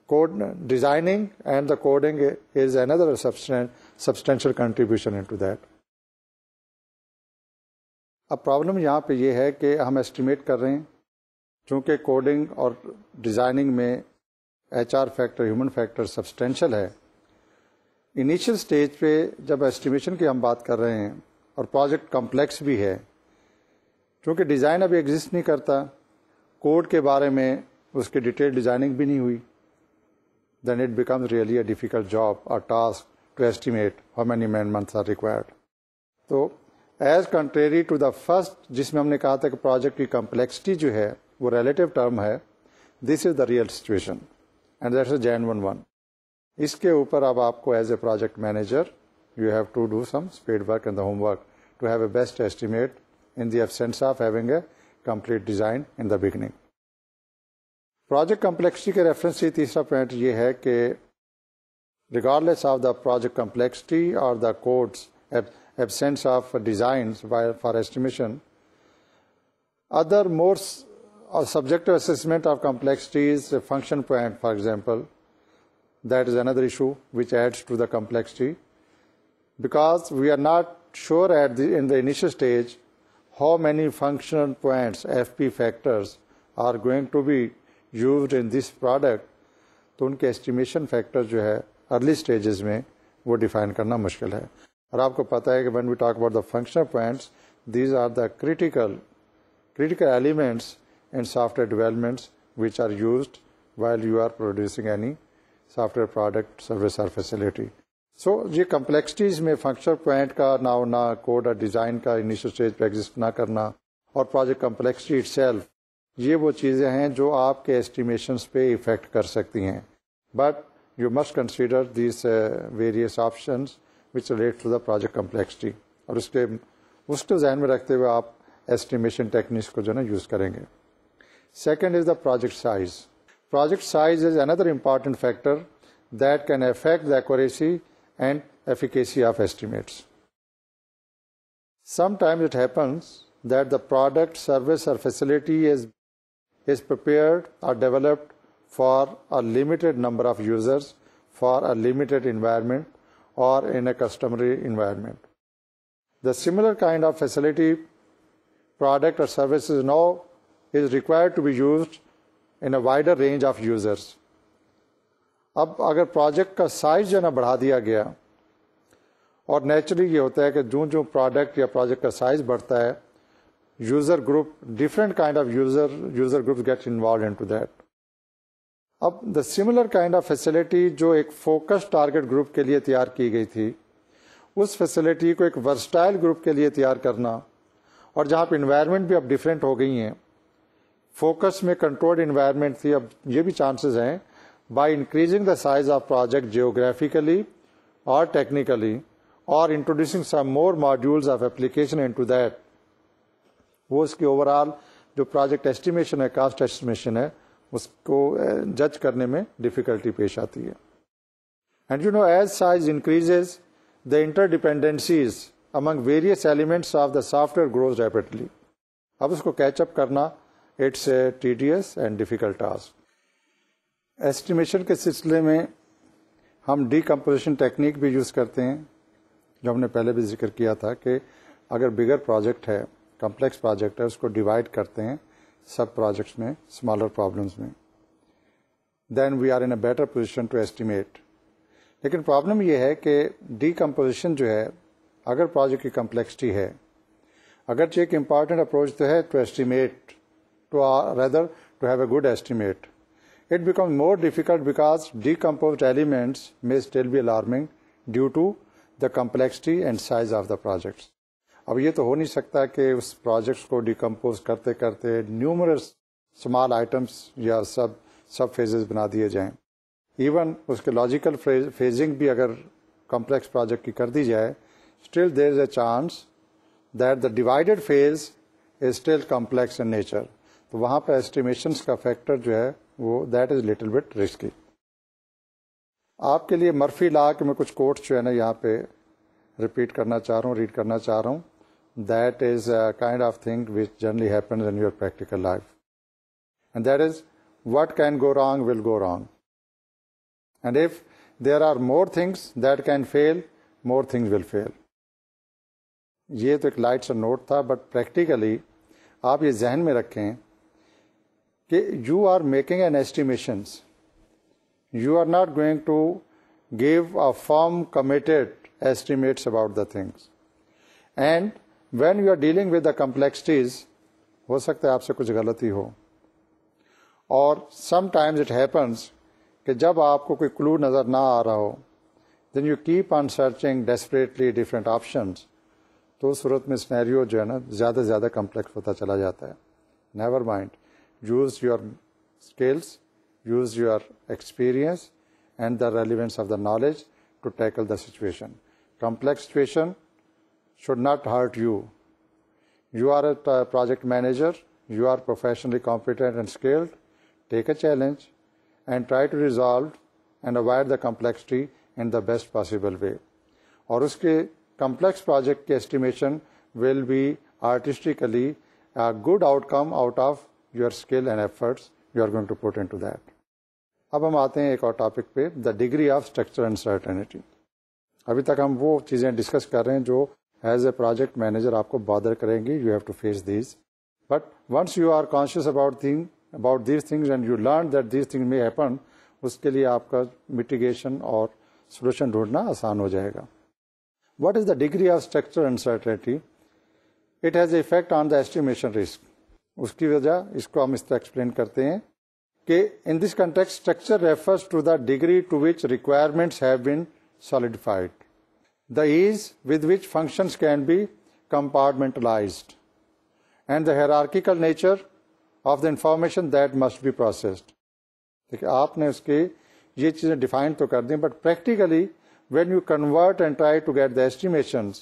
code designing and the coding is another substantial contribution into that. अब problem यहाँ पे ये है कि हम एस्टिमेट कर रहे हैं, चूँकि कोडिंग और डिज़ाइनिंग में HR factor, human factor substantial है। इनिशियल स्टेज पे जब एस्टिमेशन की हम बात कर रहे हैं और प्रोजेक्ट कॉम्प्लेक्स भी है, क्योंकि डिज़ाइन अभी एग्जिस्ट नहीं करता, कोड के बारे में उसकी डिटेल डिज़ाइनिंग भी नहीं हुई, then it becomes really a difficult job और task to estimate how many man months are required. तो as contrary to the first, जिसमें हमने कहा था कि प्रोजेक्ट की कम्प्लेक्सिटी जो है वो रिलेटिव टर्म है, this is the real situation and that's a genuine one. इसके ऊपर अब आपको as a project manager you have to do some speed work and the homework to have a best estimate in the absence of having a complete design in the beginning. Project complexity के reference से तीसरा point ये है कि regardless of the project complexity or the code's absence of designs for estimation, other more subjective assessment of complexity is a function point, for example. That is another issue which adds to the complexity, because we are not sure in the initial stage how many functional points, FP factors, are going to be used in this product. तो उनके estimation factor जो है early stages में वो define करना मुश्किल है। और आपको पता है कि when we talk about the functional points, these are the critical elements in software developments which are used while you are producing any software product, service or facility. So ये complexities में फंक्शनल पॉइंट का ना होना, code और design का initial stage पे exist ना करना और प्रोजेक्ट कम्प्लेक्सिटी इटसेल्फ, ये वो चीज़ें हैं जो आपके एस्टिमेशंस पे इफेक्ट कर सकती हैं. But you must consider this various options which relate to the project complexity और उसको ध्यान में रखते हुए आप एस्टिमेशन टेक्निक्स को जो है ना यूज़ करेंगे. Second is the project size. Project size is another important factor that can affect the accuracy and efficacy of estimates. Sometimes it happens that the product, service or facility is prepared or developed for a limited number of users, for a limited environment or in a customary environment. The similar kind of facility, product or services now is required to be used in a wider range of users. अब अगर project का size जो ना बढ़ा दिया गया और naturally ये होता है कि जो प्रोडक्ट या प्रोजेक्ट का साइज बढ़ता है, user group, different kind of user group get involve into that. अब the similar kind of facility जो एक फोकस टारगेट ग्रुप के लिए तैयार की गई थी, उस फैसिलिटी को एक वर्सटाइल ग्रुप के लिए तैयार करना, और जहाँ पे इन्वायरमेंट भी अब डिफरेंट हो गई हैं, फोकस में कंट्रोल्ड इन्वायरमेंट थी, अब ये भी चांसेस हैं by increasing the size of project geographically or technically or introducing some more modules of application into that, वो उसकी ओवरऑल जो प्रोजेक्ट एस्टिमेशन है, कास्ट एस्टिमेशन है, उसको जज करने में डिफिकल्टी पेश आती है. And you know as size increases the interdependencies among various elements of the software grows rapidly. अब उसको कैचअप करना, it's a tedious and difficult task. Estimation के सिलसिले में हम डीकम्पोजिशन टेक्निक भी यूज़ करते हैं, जो हमने पहले भी जिक्र किया था कि अगर बिगर प्रोजेक्ट है, कम्प्लेक्स प्रोजेक्ट है, उसको डिवाइड करते हैं सब प्रोजेक्ट्स में, स्मॉलर प्रॉब्लम्स में, then we are in a better position to estimate. लेकिन प्रॉब्लम ये है कि डीकम्पोजिशन जो है, अगर प्रोजेक्ट की कम्प्लेक्सिटी है, अगरचे एक इम्पॉर्टेंट अप्रोच तो है to estimate, to rather to have a good estimate, it becomes more difficult because decomposed elements may still be alarming due to the complexity and size of the projects. अब ये तो हो नहीं सकता कि उस प्रोजेक्ट्स को डिकम्पोज करते करते न्यूमरस स्मॉल आइटम्स या सब फेजेस बना दिए जाएं. इवन उसके लॉजिकल फेजिंग भी अगर कॉम्प्लेक्स प्रोजेक्ट की कर दी जाए, still there is a chance that the divided phase is still complex in nature. तो वहाँ पर एस्टिमेशंस का फैक्टर जो है वो that is little bit risky. आपके लिए मर्फी लॉ के मैं कुछ कोट्स जो है ना यहाँ पे रिपीट करना चाह रहा हूँ, रीड करना चाह रहा हूँ. That is kind of thing which generally happens in your practical life, and that is what can go wrong will go wrong, and if there are more things that can fail, more things will fail. ये तो एक light सा note था, but practically आप ये जहन में रखें कि you are making an estimations. You are not going to give a firm, committed estimates about the things. And when you are dealing with the complexities, हो सकता है आपसे कुछ गलती हो. और sometimes it happens कि जब आपको कोई क्लू नज़र ना आ रहा हो, then you keep on searching desperately different options. तो उस सूरत में सिनेरियो जो है ना ज़्यादा कम्प्लेक्स होता चला जाता है. Never mind. Use your skills, use your experience and the relevance of the knowledge to tackle the situation. Complex situation should not hurt you. You are a project manager, you are professionally competent and skilled. Take a challenge and try to resolve and avoid the complexity in the best possible way. और उसके complex project के estimation will be artistically a good outcome out of your skill and efforts you are going to put into that. अब हम आते हैं एक और topic पे, the degree of structure uncertainty. अभी तक हम वो चीज़ें डिस्कस कर रहे हैं जो एज ए प्रोजेक्ट मैनेजर आपको बॉदर करेंगी. You have to face these, but once you are conscious about these things and you learn that these things may happen, उसके लिए आपका मिटिगेशन और सोल्यूशन ढूंढना आसान हो जाएगा. What is the degree of structural uncertainty? It has an effect on the estimation risk. उसकी वजह इसको हम इस तरह एक्सप्लेन करते हैं कि in this context structure refers to the degree to which requirements have been solidified, the ease with which functions can be compartmentalized and the hierarchical nature of the information that must be processed. देखिए आपने उसके ये चीज़ें define तो कर दी, but practically when you convert and try to get the estimations,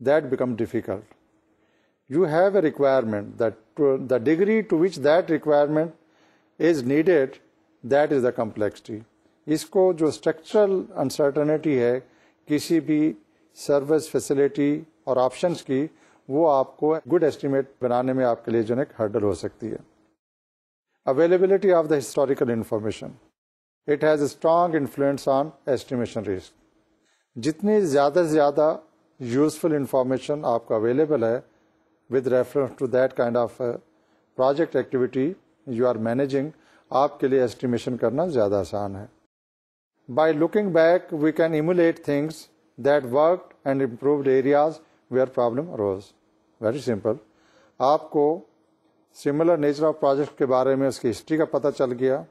that becomes difficult. You have a requirement that the degree to which that requirement is needed, that is the complexity. इसको जो structural uncertainty है किसी भी service facility और options की, वो आपको good estimate बनाने में आपके लिए जो है हर्डल हो सकती है। Availability of the historical information, it has a strong influence on estimation risk. जितनी ज़्यादा से ज़्यादा यूजफुल इंफॉर्मेशन आपका अवेलेबल है with reference to that kind of project activity you are managing, आपके लिए एस्टिमेशन करना ज़्यादा आसान है। By looking back we can emulate things that worked and improved areas where problem arose. Very simple, आपको similar nature of project के बारे में उसकी हिस्ट्री का पता चल गया,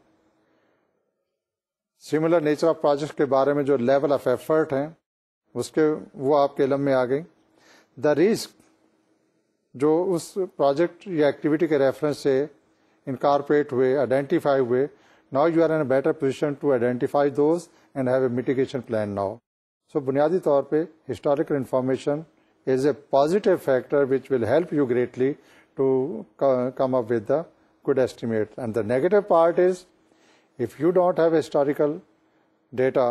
सिमिलर नेचर ऑफ प्रोजेक्ट के बारे में जो लेवल ऑफ एफर्ट हैं उसके वो आपके इल्म में आ गई। द रिस्क जो उस प्रोजेक्ट या एक्टिविटी के रेफरेंस से इनकॉर्पोरेट हुए, आइडेंटिफाई हुए, now you are in a better position to identify those and have a mitigation plan now. So बुनियादी तौर पे historical information is a positive factor which will help you greatly to come up with the good estimate. And the negative part is if you don't have historical data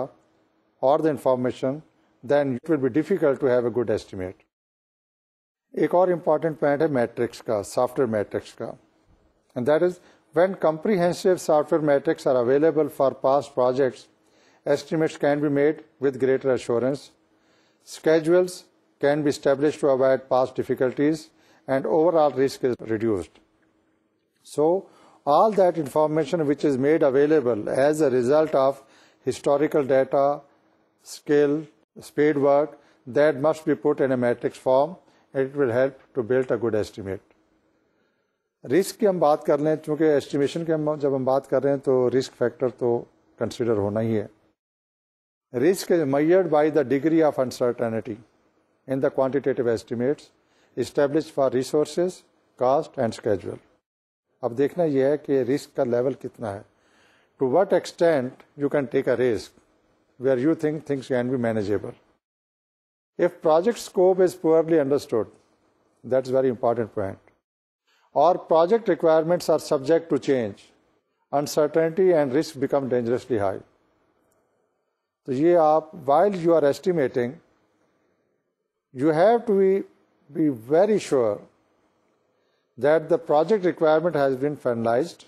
or the information, then it will be difficult to have a good estimate. एक और important point है metrics का, software metrics का, and that is when comprehensive software metrics are available for past projects, estimates can be made with greater assurance, schedules can be established to avoid past difficulties, and overall risk is reduced. So all that information which is made available as a result of historical data, skill, spade work, that must be put in a matrix form. It will help to build a good estimate. Risk की हम बात कर लें, चूँकि estimation के जब हम बात कर रहे हैं तो रिस्क फैक्टर तो कंसिडर होना ही है। Risk is measured by the degree of uncertainty in the quantitative estimates established for resources, cost and schedule. अब देखना यह है कि रिस्क का लेवल कितना है। To what extent you can take a risk where you think things can be manageable. If project scope is poorly understood, that's very important point, और project requirements are subject to change, uncertainty and risk become dangerously high. तो ये आप while you are estimating you have to be very sure that the project requirement has been finalized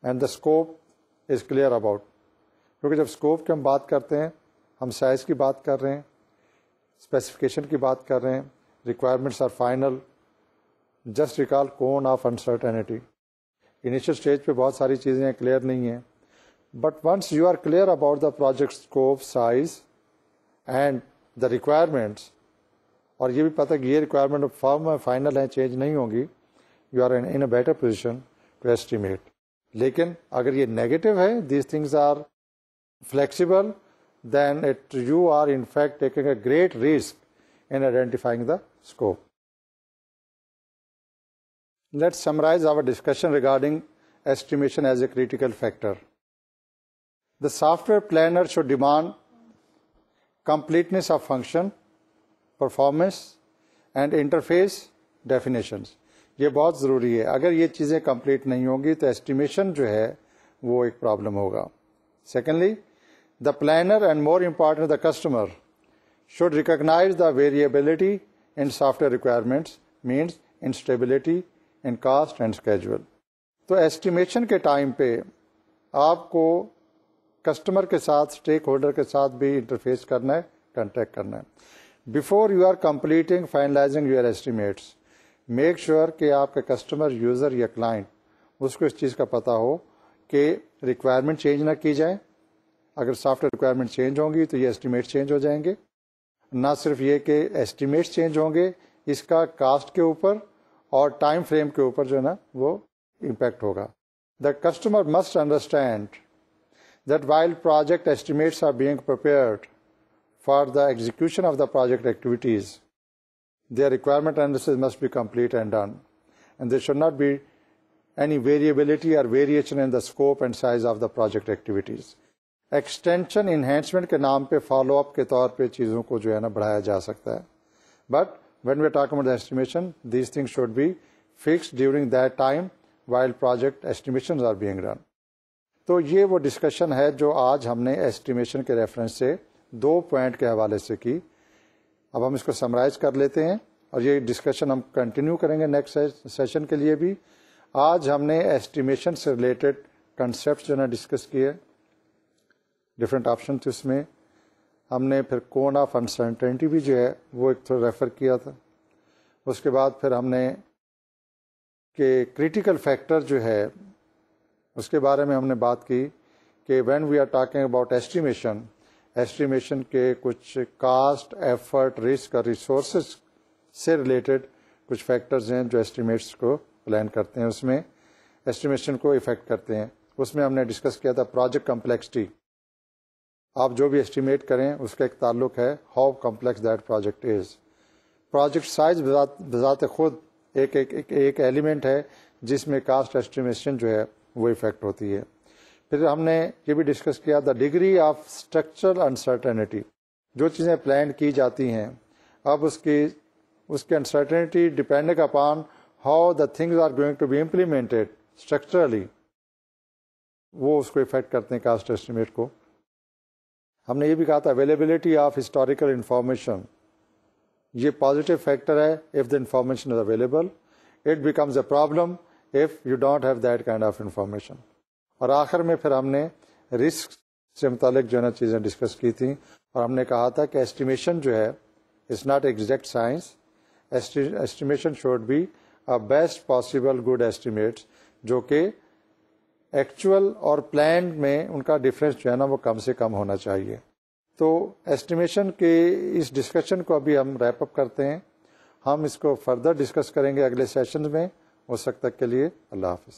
and the scope is clear about. क्योंकि जब scope की हम बात करते हैं, हम साइज की बात कर रहे हैं, स्पेसिफिकेशन की बात कर रहे हैं, requirements are final, just recall cone of uncertainty. Initial stage पे बहुत सारी चीज़ें क्लियर नहीं हैं, but once you are clear about the project scope, size and the requirements, और ये भी पता कि ये रिक्वायरमेंट फॉर्म में फाइनल है, चेंज नहीं होगी, you are in a better position to estimate. लेकिन अगर ये नेगेटिव है, these things are flexible, then it you are in fact taking a great risk in identifying the scope. Let's summarise our discussion regarding estimation as a critical factor. The software planner should demand completeness of function, performance and interface definitions. ये बहुत ज़रूरी है। अगर ये चीज़ें complete नहीं होंगी तो एस्टिमेशन जो है वो एक प्रॉब्लम होगा। Secondly, the planner and more important the customer should recognise the variability in software requirements, means instability in cost and schedule. तो एस्टिमेशन के टाइम पे आपको कस्टमर के साथ, स्टेक होल्डर के साथ भी इंटरफेस करना है, कॉन्टैक्ट करना है। Before you are completing finalising your estimates, make sure कि आपके कस्टमर, यूज़र या क्लाइंट, उसको इस चीज़ का पता हो कि रिक्वायरमेंट चेंज ना की जाए। अगर सॉफ्टवेयर रिक्वायरमेंट चेंज होंगी तो ये एस्टिमेट चेंज हो जाएंगे। ना सिर्फ ये कि एस्टिमेट्स चेंज होंगे, इसका कास्ट के ऊपर और टाइम फ्रेम के ऊपर जो है ना वो इम्पैक्ट होगा। The customer must understand that while project estimates are being prepared for the execution of the project activities, their requirement analysis must be complete and done, and there should not be any variability or variation in the scope and size of the project activities. Extension enhancement के नाम पे follow up के तौर पे चीज़ों को जो है ना बढ़ाया जा सकता है, but when we are talking about the estimation, these things should be fixed during that time while project estimations are being done. तो ये वो डिस्कशन है जो आज हमने एस्टिमेशन के रेफरेंस से 2 पॉइंट के हवाले से की। अब हम इसको समराइज कर लेते हैं और ये डिस्कशन हम कंटिन्यू करेंगे नेक्स्ट सेशन के लिए भी। आज हमने एस्टिमेशन से रिलेटेड कंसेप्ट जो है डिस्कस किए, डिफरेंट ऑप्शन थे उसमें। हमने फिर कोन ऑफ अनसर्टेनिटी भी जो है वो एक थोड़ा रेफर किया था। उसके बाद फिर हमने कि क्रिटिकल फैक्टर जो है उसके बारे में हमने बात की कि when we are talking about estimation के कुछ कास्ट, एफर्ट, रिस्क और रिसोर्सेज से रिलेटेड कुछ फैक्टर्स हैं जो एस्टिमेट्स को प्लान करते हैं, उसमें एस्टिमेशन को इफेक्ट करते हैं। उसमें हमने डिस्कस किया था प्रोजेक्ट कम्प्लेक्सिटी। आप जो भी एस्टिमेट करें उसका एक ताल्लुक है how complex that project is. Project size बजाते खुद एक एलिमेंट है जिसमें कास्ट एस्टिमेशन जो है वो इफेक्ट होती है। फिर हमने ये भी डिस्कस किया the degree of structural uncertainty. जो चीज़ें प्लान की जाती हैं अब उसकी uncertainty depending upon how the things are going to be implemented structurally, वो उसको इफेक्ट करते हैं कास्ट एस्टिमेट को। हमने ये भी कहा था अवेलेबिलिटी ऑफ हिस्टोरिकल इंफॉर्मेशन, ये पॉजिटिव फैक्टर है। If the information is available, it becomes a problem if you don't have that kind of information। और आखिर में फिर हमने रिस्क से मुतालिक जो है ना चीज़ें डिस्कस की थी और हमने कहा था कि एस्टिमेशन जो है it's not exact science. Estimation should be a best possible good estimates जो कि एक्चुअल और प्लान में उनका डिफरेंस जो है ना वो कम से कम होना चाहिए। तो एस्टिमेशन के इस डिस्कशन को अभी हम रैप अप करते हैं। हम इसको फर्दर डिस्कस करेंगे अगले सेशन में। उस वक्त तक के लिए अल्लाह हाफिज़।